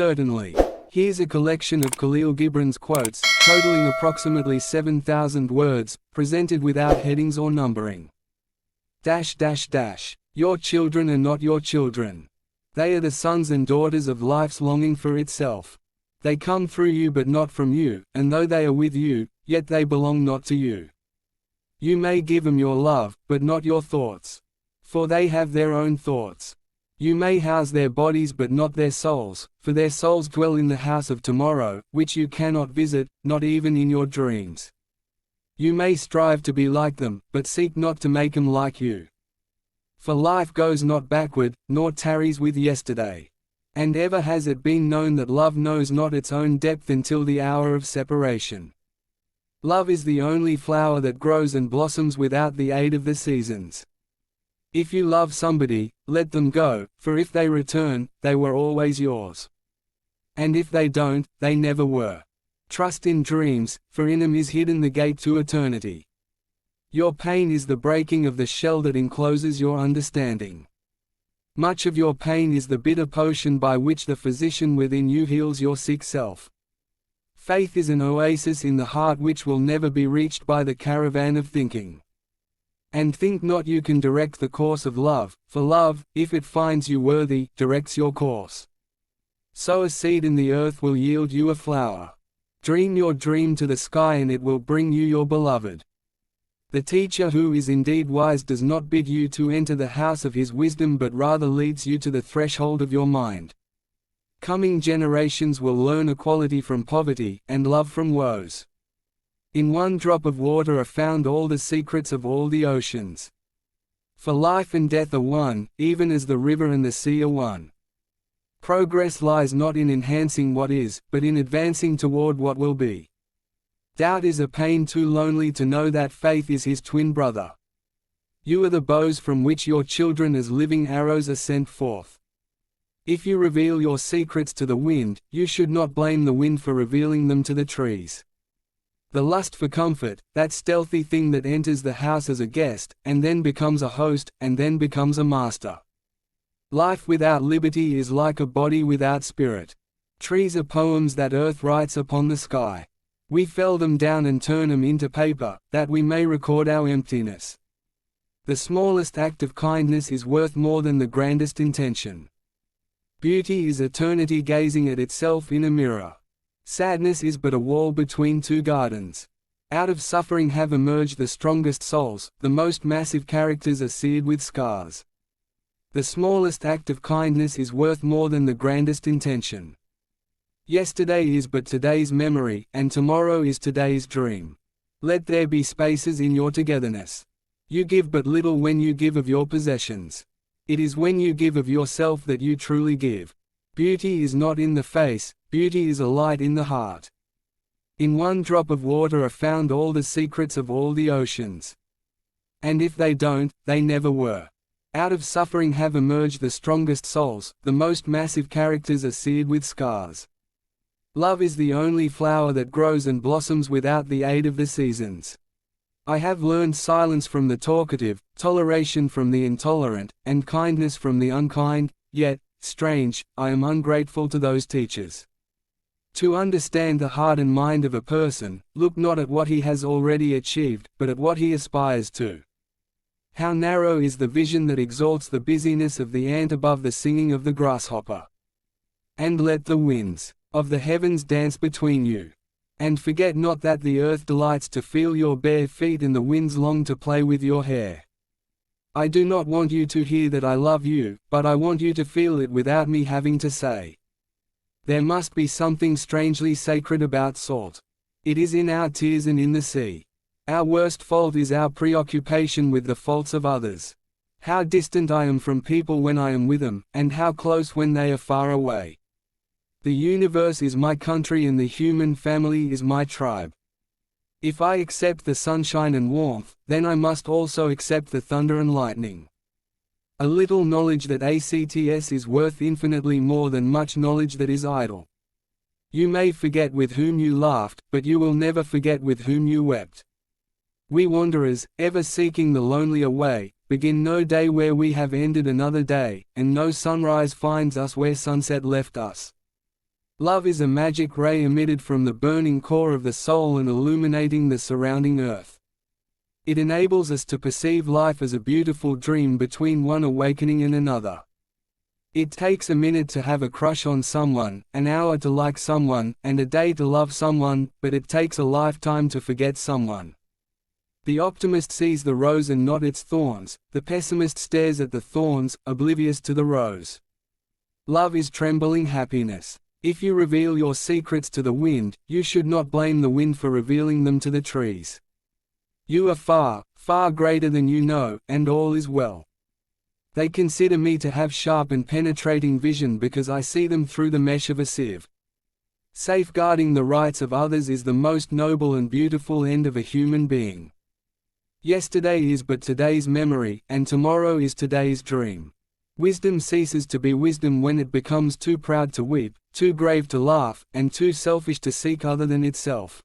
Certainly. Here's a collection of Khalil Gibran's quotes, totaling approximately 7,000 words, presented without headings or numbering. Your children are not your children. They are the sons and daughters of life's longing for itself. They come through you but not from you, and though they are with you, yet they belong not to you. You may give them your love, but not your thoughts. For they have their own thoughts. You may house their bodies but not their souls, for their souls dwell in the house of tomorrow, which you cannot visit, not even in your dreams. You may strive to be like them, but seek not to make them like you. For life goes not backward, nor tarries with yesterday. And ever has it been known that love knows not its own depth until the hour of separation. Love is the only flower that grows and blossoms without the aid of the seasons. If you love somebody, let them go, for if they return, they were always yours. And if they don't, they never were. Trust in dreams, for in them is hidden the gate to eternity. Your pain is the breaking of the shell that encloses your understanding. Much of your pain is the bitter potion by which the physician within you heals your sick self. Faith is an oasis in the heart which will never be reached by the caravan of thinking. And think not you can direct the course of love, for love, if it finds you worthy, directs your course. Sow a seed and the earth will yield you a flower. Dream your dream to the sky and it will bring you your beloved. The teacher who is indeed wise does not bid you to enter the house of his wisdom but rather leads you to the threshold of your mind. Coming generations will learn equality from poverty, and love from woes. In one drop of water are found all the secrets of all the oceans. For life and death are one, even as the river and the sea are one. Progress lies not in enhancing what is, but in advancing toward what will be. Doubt is a pain too lonely to know that faith is his twin brother. You are the bows from which your children as living arrows are sent forth. If you reveal your secrets to the wind, you should not blame the wind for revealing them to the trees. The lust for comfort, that stealthy thing that enters the house as a guest, and then becomes a host, and then becomes a master. Life without liberty is like a body without spirit. Trees are poems that earth writes upon the sky. We fell them down and turn them into paper, that we may record our emptiness. The smallest act of kindness is worth more than the grandest intention. Beauty is eternity gazing at itself in a mirror. Sadness is but a wall between two gardens. Out of suffering have emerged the strongest souls, the most massive characters are seared with scars. The smallest act of kindness is worth more than the grandest intention. Yesterday is but today's memory, and tomorrow is today's dream. Let there be spaces in your togetherness. You give but little when you give of your possessions. It is when you give of yourself that you truly give. Beauty is not in the face, beauty is a light in the heart. In one drop of water are found all the secrets of all the oceans. And if they don't, they never were. Out of suffering have emerged the strongest souls, the most massive characters are seared with scars. Love is the only flower that grows and blossoms without the aid of the seasons. I have learned silence from the talkative, toleration from the intolerant, and kindness from the unkind, yet, strange, I am ungrateful to those teachers. To understand the heart and mind of a person, look not at what he has already achieved, but at what he aspires to. How narrow is the vision that exalts the busyness of the ant above the singing of the grasshopper. And let the winds of the heavens dance between you. And forget not that the earth delights to feel your bare feet and the winds long to play with your hair. I do not want you to hear that I love you, but I want you to feel it without me having to say. There must be something strangely sacred about salt. It is in our tears and in the sea. Our worst fault is our preoccupation with the faults of others. How distant I am from people when I am with them, and how close when they are far away. The universe is my country and the human family is my tribe. If I accept the sunshine and warmth, then I must also accept the thunder and lightning. A little knowledge that acts is worth infinitely more than much knowledge that is idle. You may forget with whom you laughed, but you will never forget with whom you wept. We wanderers, ever seeking the lonelier way, begin no day where we have ended another day, and no sunrise finds us where sunset left us. Love is a magic ray emitted from the burning core of the soul and illuminating the surrounding earth. It enables us to perceive life as a beautiful dream between one awakening and another. It takes a minute to have a crush on someone, an hour to like someone, and a day to love someone, but it takes a lifetime to forget someone. The optimist sees the rose and not its thorns, the pessimist stares at the thorns, oblivious to the rose. Love is trembling happiness. If you reveal your secrets to the wind, you should not blame the wind for revealing them to the trees. You are far, far greater than you know, and all is well. They consider me to have sharp and penetrating vision because I see them through the mesh of a sieve. Safeguarding the rights of others is the most noble and beautiful end of a human being. Yesterday is but today's memory, and tomorrow is today's dream. Wisdom ceases to be wisdom when it becomes too proud to weep, too grave to laugh, and too selfish to seek other than itself.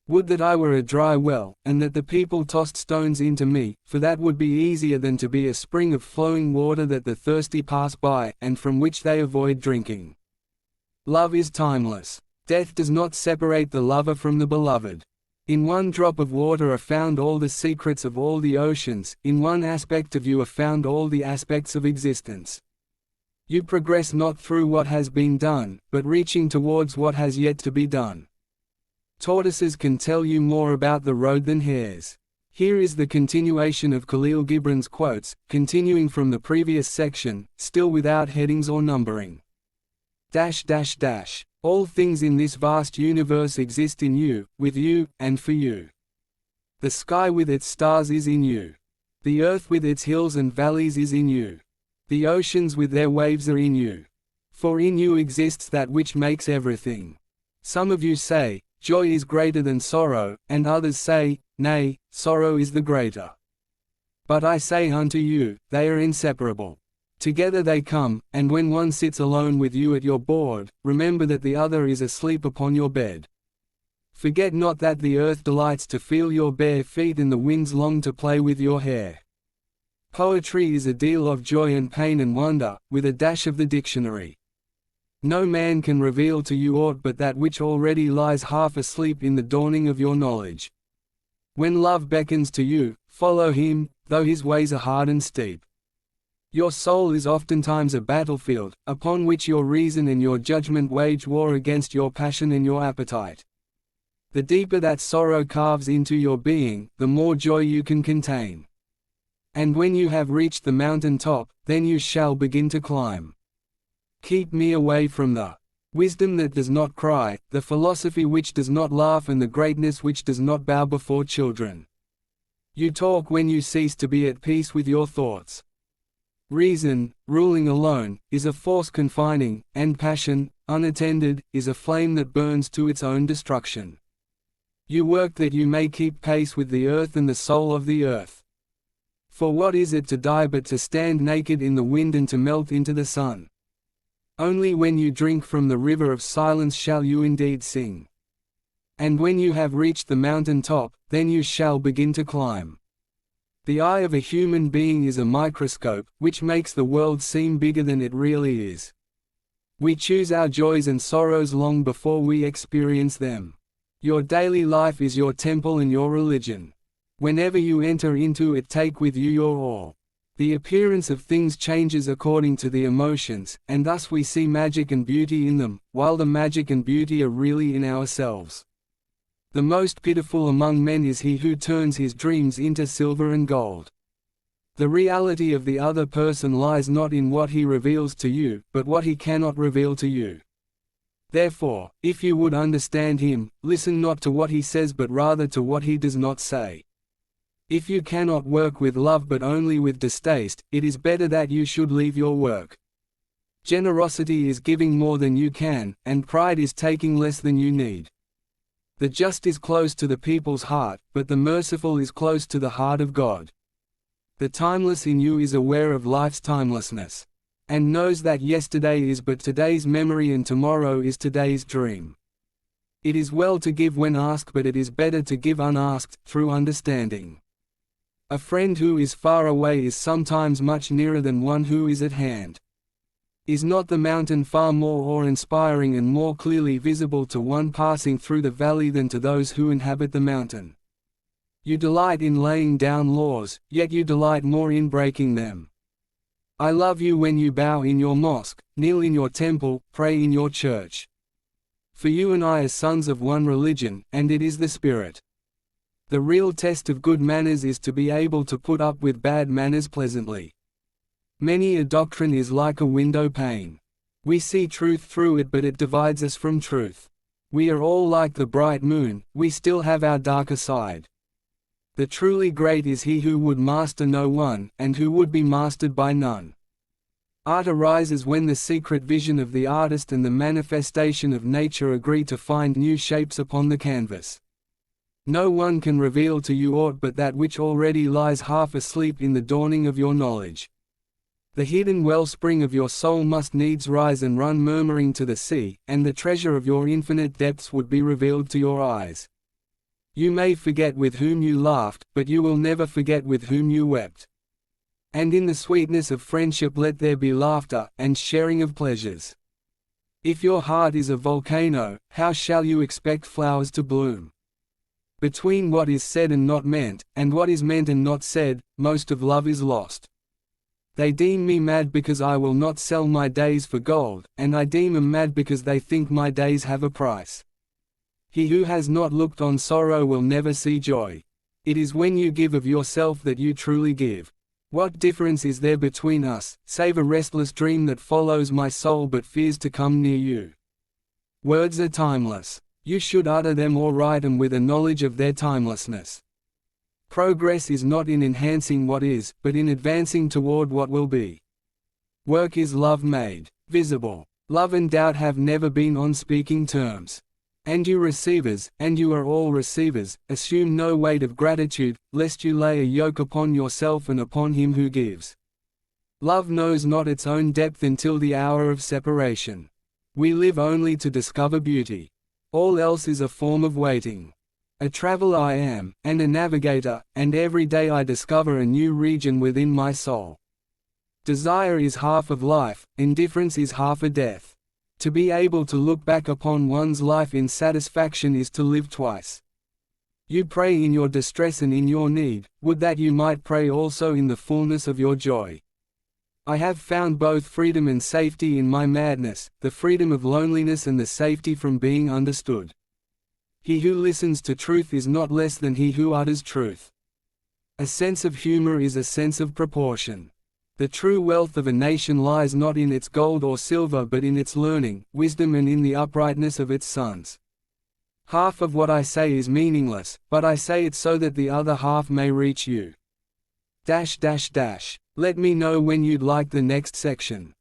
Would that I were a dry well, and that the people tossed stones into me, for that would be easier than to be a spring of flowing water that the thirsty pass by, and from which they avoid drinking. Love is timeless. Death does not separate the lover from the beloved. In one drop of water are found all the secrets of all the oceans, in one aspect of you are found all the aspects of existence. You progress not through what has been done, but reaching towards what has yet to be done. Tortoises can tell you more about the road than hares. Here is the continuation of Khalil Gibran's quotes, continuing from the previous section, still without headings or numbering. All things in this vast universe exist in you, with you, and for you. The sky with its stars is in you. The earth with its hills and valleys is in you. The oceans with their waves are in you. For in you exists that which makes everything. Some of you say, joy is greater than sorrow, and others say, nay, sorrow is the greater. But I say unto you, they are inseparable. Together they come, and when one sits alone with you at your board, remember that the other is asleep upon your bed. Forget not that the earth delights to feel your bare feet and the winds long to play with your hair. Poetry is a deal of joy and pain and wonder, with a dash of the dictionary. No man can reveal to you aught but that which already lies half asleep in the dawning of your knowledge. When love beckons to you, follow him, though his ways are hard and steep. Your soul is oftentimes a battlefield, upon which your reason and your judgment wage war against your passion and your appetite. The deeper that sorrow carves into your being, the more joy you can contain. And when you have reached the mountain top, then you shall begin to climb. Keep me away from the wisdom that does not cry, the philosophy which does not laugh, and the greatness which does not bow before children. You talk when you cease to be at peace with your thoughts. Reason, ruling alone, is a force confining, and passion, unattended, is a flame that burns to its own destruction. You work that you may keep pace with the earth and the soul of the earth. For what is it to die but to stand naked in the wind and to melt into the sun? Only when you drink from the river of silence shall you indeed sing. And when you have reached the mountain top, then you shall begin to climb. The eye of a human being is a microscope, which makes the world seem bigger than it really is. We choose our joys and sorrows long before we experience them. Your daily life is your temple and your religion. Whenever you enter into it, take with you your all. The appearance of things changes according to the emotions, and thus we see magic and beauty in them, while the magic and beauty are really in ourselves. The most pitiful among men is he who turns his dreams into silver and gold. The reality of the other person lies not in what he reveals to you, but what he cannot reveal to you. Therefore, if you would understand him, listen not to what he says but rather to what he does not say. If you cannot work with love but only with distaste, it is better that you should leave your work. Generosity is giving more than you can, and pride is taking less than you need. The just is close to the people's heart, but the merciful is close to the heart of God. The timeless in you is aware of life's timelessness, and knows that yesterday is but today's memory and tomorrow is today's dream. It is well to give when asked, but it is better to give unasked, through understanding. A friend who is far away is sometimes much nearer than one who is at hand. Is not the mountain far more awe-inspiring and more clearly visible to one passing through the valley than to those who inhabit the mountain? You delight in laying down laws, yet you delight more in breaking them. I love you when you bow in your mosque, kneel in your temple, pray in your church. For you and I are sons of one religion, and it is the Spirit. The real test of good manners is to be able to put up with bad manners pleasantly. Many a doctrine is like a window pane. We see truth through it, but it divides us from truth. We are all like the bright moon, we still have our darker side. The truly great is he who would master no one, and who would be mastered by none. Art arises when the secret vision of the artist and the manifestation of nature agree to find new shapes upon the canvas. No one can reveal to you aught but that which already lies half asleep in the dawning of your knowledge. The hidden wellspring of your soul must needs rise and run murmuring to the sea, and the treasure of your infinite depths would be revealed to your eyes. You may forget with whom you laughed, but you will never forget with whom you wept. And in the sweetness of friendship let there be laughter, and sharing of pleasures. If your heart is a volcano, how shall you expect flowers to bloom? Between what is said and not meant, and what is meant and not said, most of love is lost. They deem me mad because I will not sell my days for gold, and I deem them mad because they think my days have a price. He who has not looked on sorrow will never see joy. It is when you give of yourself that you truly give. What difference is there between us, save a restless dream that follows my soul but fears to come near you? Words are timeless. You should utter them or write them with a knowledge of their timelessness. Progress is not in enhancing what is, but in advancing toward what will be. Work is love made visible. Love and doubt have never been on speaking terms. And you receivers, and you are all receivers, assume no weight of gratitude, lest you lay a yoke upon yourself and upon him who gives. Love knows not its own depth until the hour of separation. We live only to discover beauty. All else is a form of waiting. A traveler I am, and a navigator, and every day I discover a new region within my soul. Desire is half of life, indifference is half a death. To be able to look back upon one's life in satisfaction is to live twice. You pray in your distress and in your need, would that you might pray also in the fullness of your joy. I have found both freedom and safety in my madness, the freedom of loneliness and the safety from being understood. He who listens to truth is not less than he who utters truth. A sense of humor is a sense of proportion. The true wealth of a nation lies not in its gold or silver but in its learning, wisdom and in the uprightness of its sons. Half of what I say is meaningless, but I say it so that the other half may reach you. Let me know when you'd like the next section.